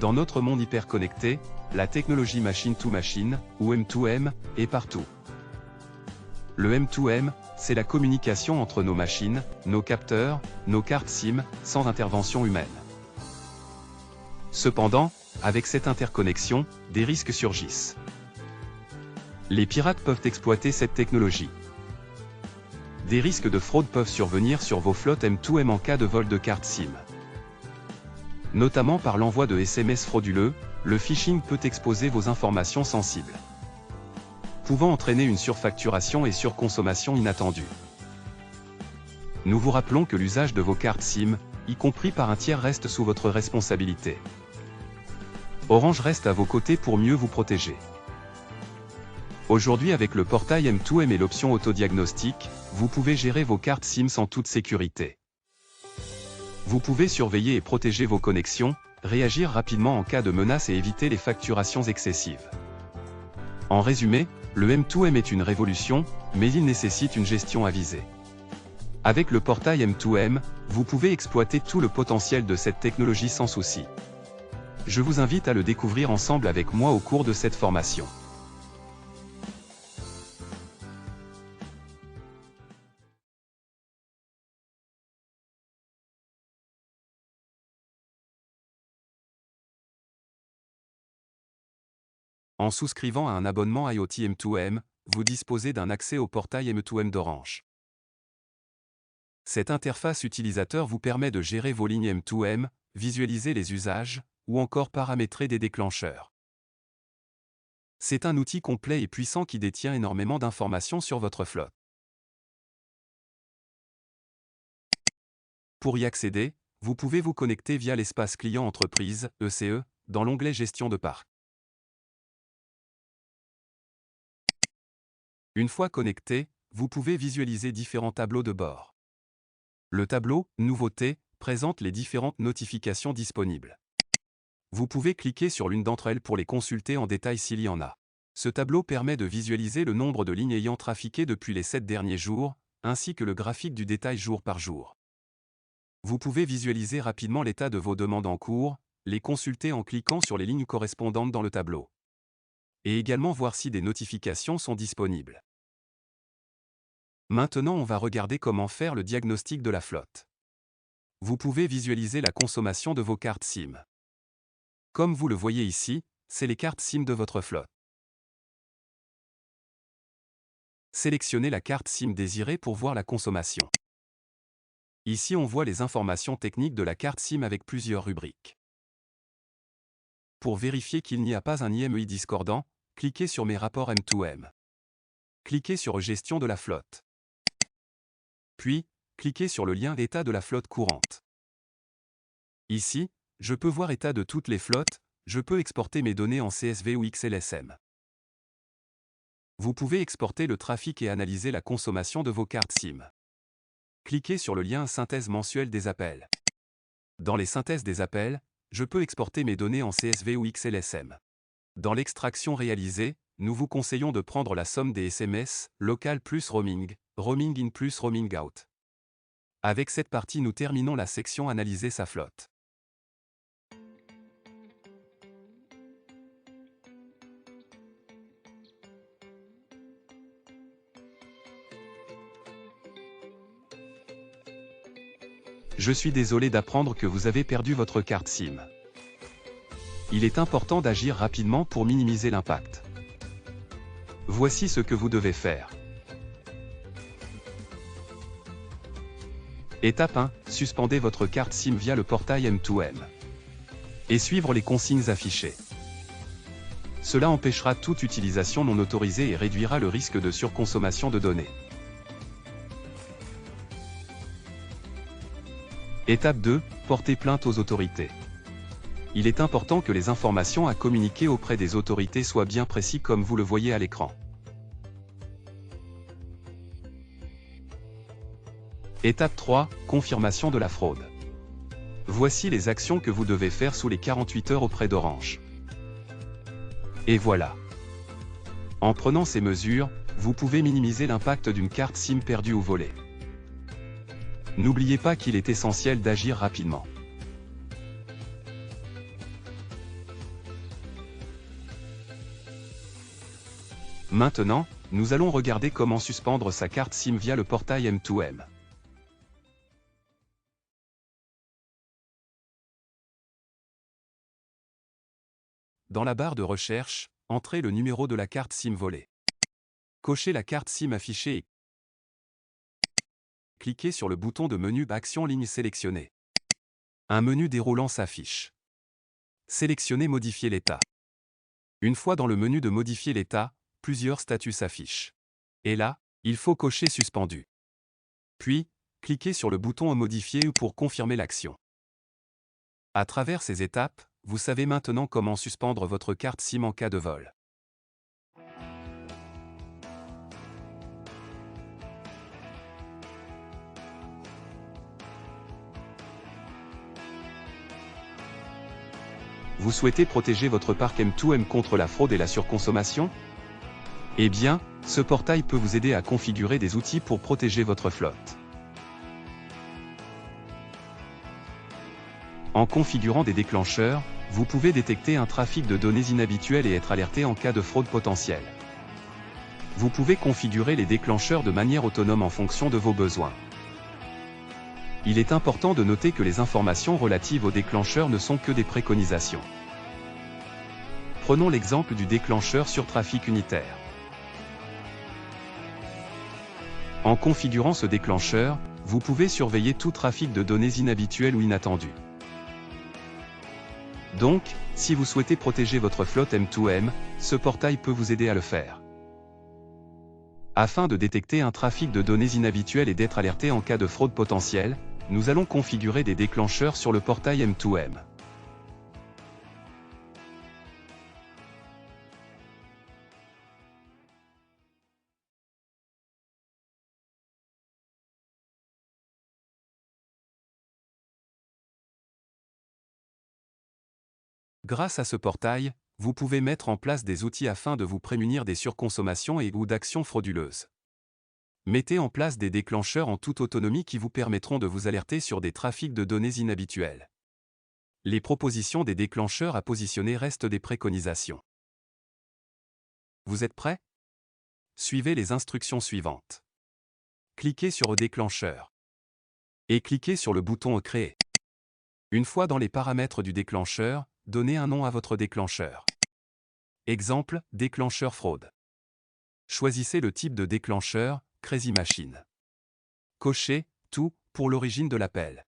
Dans notre monde hyper connecté, la technologie machine-to-machine, ou M2M, est partout. Le M2M, c'est la communication entre nos machines, nos capteurs, nos cartes SIM, sans intervention humaine. Cependant, avec cette interconnexion, des risques surgissent. Les pirates peuvent exploiter cette technologie. Des risques de fraude peuvent survenir sur vos flottes M2M en cas de vol de cartes SIM. Notamment par l'envoi de SMS frauduleux, le phishing peut exposer vos informations sensibles, pouvant entraîner une surfacturation et surconsommation inattendue. Nous vous rappelons que l'usage de vos cartes SIM, y compris par un tiers, reste sous votre responsabilité. Orange reste à vos côtés pour mieux vous protéger. Aujourd'hui, avec le portail M2M et l'option autodiagnostic, vous pouvez gérer vos cartes SIM sans toute sécurité. Vous pouvez surveiller et protéger vos connexions, réagir rapidement en cas de menace et éviter les facturations excessives. En résumé, le M2M est une révolution, mais il nécessite une gestion avisée. Avec le portail M2M, vous pouvez exploiter tout le potentiel de cette technologie sans souci. Je vous invite à le découvrir ensemble avec moi au cours de cette formation. En souscrivant à un abonnement IoT M2M, vous disposez d'un accès au portail M2M d'Orange. Cette interface utilisateur vous permet de gérer vos lignes M2M, visualiser les usages, ou encore paramétrer des déclencheurs. C'est un outil complet et puissant qui détient énormément d'informations sur votre flotte. Pour y accéder, vous pouvez vous connecter via l'espace client entreprise, ECE, dans l'onglet Gestion de parc. Une fois connecté, vous pouvez visualiser différents tableaux de bord. Le tableau « Nouveautés » présente les différentes notifications disponibles. Vous pouvez cliquer sur l'une d'entre elles pour les consulter en détail s'il y en a. Ce tableau permet de visualiser le nombre de lignes ayant trafiqué depuis les 7 derniers jours, ainsi que le graphique du détail jour par jour. Vous pouvez visualiser rapidement l'état de vos demandes en cours, les consulter en cliquant sur les lignes correspondantes dans le tableau. Et également voir si des notifications sont disponibles. Maintenant, on va regarder comment faire le diagnostic de la flotte. Vous pouvez visualiser la consommation de vos cartes SIM. Comme vous le voyez ici, c'est les cartes SIM de votre flotte. Sélectionnez la carte SIM désirée pour voir la consommation. Ici, on voit les informations techniques de la carte SIM avec plusieurs rubriques. Pour vérifier qu'il n'y a pas un IMEI discordant, cliquez sur Mes rapports M2M. Cliquez sur Gestion de la flotte. Puis, cliquez sur le lien État de la flotte courante. Ici, je peux voir état de toutes les flottes, je peux exporter mes données en CSV ou XLSM. Vous pouvez exporter le trafic et analyser la consommation de vos cartes SIM. Cliquez sur le lien Synthèse mensuelle des appels. Dans les synthèses des appels, je peux exporter mes données en CSV ou XLSM. Dans l'extraction réalisée, nous vous conseillons de prendre la somme des SMS, local plus roaming, roaming in plus roaming out. Avec cette partie, nous terminons la section Analyser sa flotte. Je suis désolé d'apprendre que vous avez perdu votre carte SIM. Il est important d'agir rapidement pour minimiser l'impact. Voici ce que vous devez faire. Étape 1. Suspendez votre carte SIM via le portail M2M. Et suivre les consignes affichées. Cela empêchera toute utilisation non autorisée et réduira le risque de surconsommation de données. Étape 2. Porter plainte aux autorités. Il est important que les informations à communiquer auprès des autorités soient bien précises comme vous le voyez à l'écran. Étape 3. Confirmation de la fraude. Voici les actions que vous devez faire sous les 48 heures auprès d'Orange. Et voilà. En prenant ces mesures, vous pouvez minimiser l'impact d'une carte SIM perdue ou volée. N'oubliez pas qu'il est essentiel d'agir rapidement. Maintenant, nous allons regarder comment suspendre sa carte SIM via le portail M2M. Dans la barre de recherche, entrez le numéro de la carte SIM volée. Cochez la carte SIM affichée et cliquez sur le bouton de menu Action ligne sélectionnée. Un menu déroulant s'affiche. Sélectionnez Modifier l'état. Une fois dans le menu de Modifier l'état, plusieurs statuts s'affichent. Et là, il faut cocher Suspendu. Puis, cliquez sur le bouton Modifier ou pour confirmer l'action. À travers ces étapes, vous savez maintenant comment suspendre votre carte SIM en cas de vol. Vous souhaitez protéger votre parc M2M contre la fraude et la surconsommation? Eh bien, ce portail peut vous aider à configurer des outils pour protéger votre flotte. En configurant des déclencheurs, vous pouvez détecter un trafic de données inhabituelles et être alerté en cas de fraude potentielle. Vous pouvez configurer les déclencheurs de manière autonome en fonction de vos besoins. Il est important de noter que les informations relatives aux déclencheurs ne sont que des préconisations. Prenons l'exemple du déclencheur sur trafic unitaire. En configurant ce déclencheur, vous pouvez surveiller tout trafic de données inhabituelles ou inattendues. Donc, si vous souhaitez protéger votre flotte M2M, ce portail peut vous aider à le faire. Afin de détecter un trafic de données inhabituelles et d'être alerté en cas de fraude potentielle, nous allons configurer des déclencheurs sur le portail M2M. Grâce à ce portail, vous pouvez mettre en place des outils afin de vous prémunir des surconsommations ou d'actions frauduleuses. Mettez en place des déclencheurs en toute autonomie qui vous permettront de vous alerter sur des trafics de données inhabituels. Les propositions des déclencheurs à positionner restent des préconisations. Vous êtes prêts? Suivez les instructions suivantes. Cliquez sur Déclencheur et cliquez sur le bouton Créer. Une fois dans les paramètres du déclencheur, donnez un nom à votre déclencheur. Exemple, déclencheur fraude. Choisissez le type de déclencheur, Crazy Machine. Cochez Tout pour l'origine de l'appel.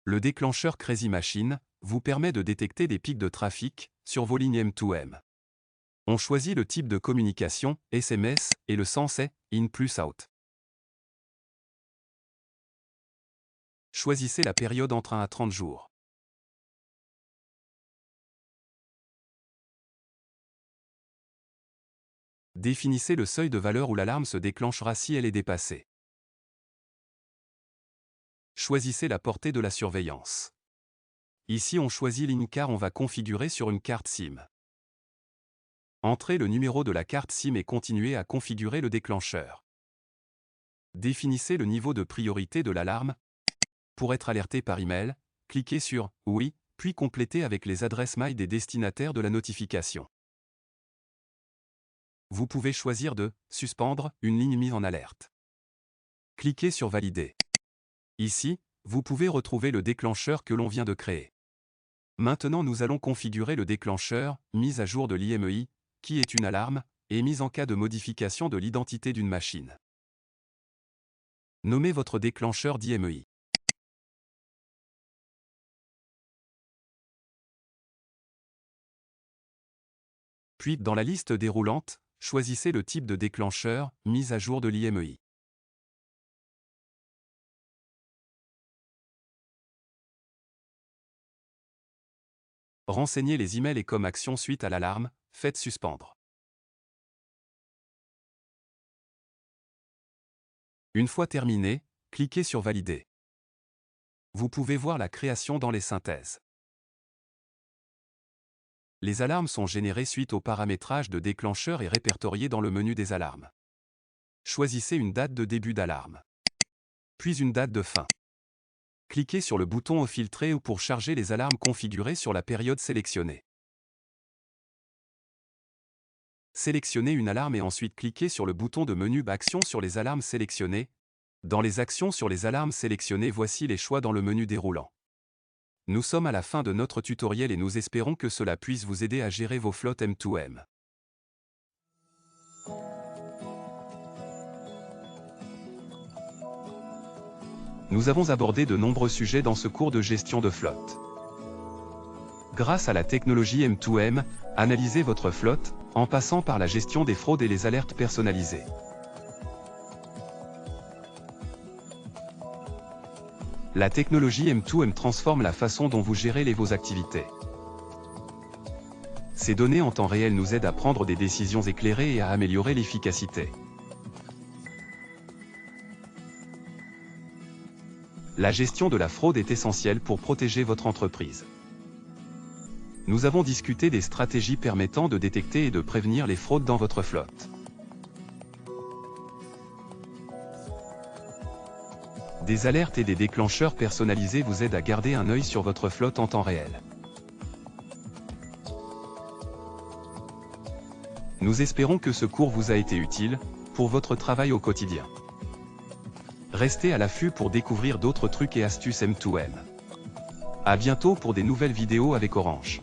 Le déclencheur Crazy Machine vous permet de détecter des pics de trafic sur vos lignes M2M. On choisit le type de communication, SMS, et le sens est in plus out. Choisissez la période entre 1 à 30 jours. Définissez le seuil de valeur où l'alarme se déclenchera si elle est dépassée. Choisissez la portée de la surveillance. Ici on choisit ligne car on va configurer sur une carte SIM. Entrez le numéro de la carte SIM et continuez à configurer le déclencheur. Définissez le niveau de priorité de l'alarme. Pour être alerté par email, cliquez sur « Oui », puis complétez avec les adresses mail des destinataires de la notification. Vous pouvez choisir de « Suspendre » une ligne mise en alerte. Cliquez sur « Valider ». Ici, vous pouvez retrouver le déclencheur que l'on vient de créer. Maintenant nous allons configurer le déclencheur « Mise à jour de l'IMEI », qui est une alarme, émise en cas de modification de l'identité d'une machine. Nommez votre déclencheur d'IMEI. Puis, dans la liste déroulante, choisissez le type de déclencheur, mise à jour de l'IMEI. Renseignez les emails et comme action suite à l'alarme, faites suspendre. Une fois terminé, cliquez sur Valider. Vous pouvez voir la création dans les synthèses. Les alarmes sont générées suite au paramétrage de déclencheur et répertoriées dans le menu des alarmes. Choisissez une date de début d'alarme. Puis une date de fin. Cliquez sur le bouton Filtrer ou pour charger les alarmes configurées sur la période sélectionnée. sélectionnez une alarme et ensuite cliquez sur le bouton de menu Actions sur les alarmes sélectionnées. Dans les actions sur les alarmes sélectionnées, voici les choix dans le menu déroulant. Nous sommes à la fin de notre tutoriel et nous espérons que cela puisse vous aider à gérer vos flottes M2M. Nous avons abordé de nombreux sujets dans ce cours de gestion de flotte. Grâce à la technologie M2M, analysez votre flotte, en passant par la gestion des fraudes et les alertes personnalisées. La technologie M2M transforme la façon dont vous gérez vos activités. Ces données en temps réel nous aident à prendre des décisions éclairées et à améliorer l'efficacité. La gestion de la fraude est essentielle pour protéger votre entreprise. Nous avons discuté des stratégies permettant de détecter et de prévenir les fraudes dans votre flotte. Des alertes et des déclencheurs personnalisés vous aident à garder un œil sur votre flotte en temps réel. Nous espérons que ce cours vous a été utile pour votre travail au quotidien. Restez à l'affût pour découvrir d'autres trucs et astuces M2M. À bientôt pour des nouvelles vidéos avec Orange.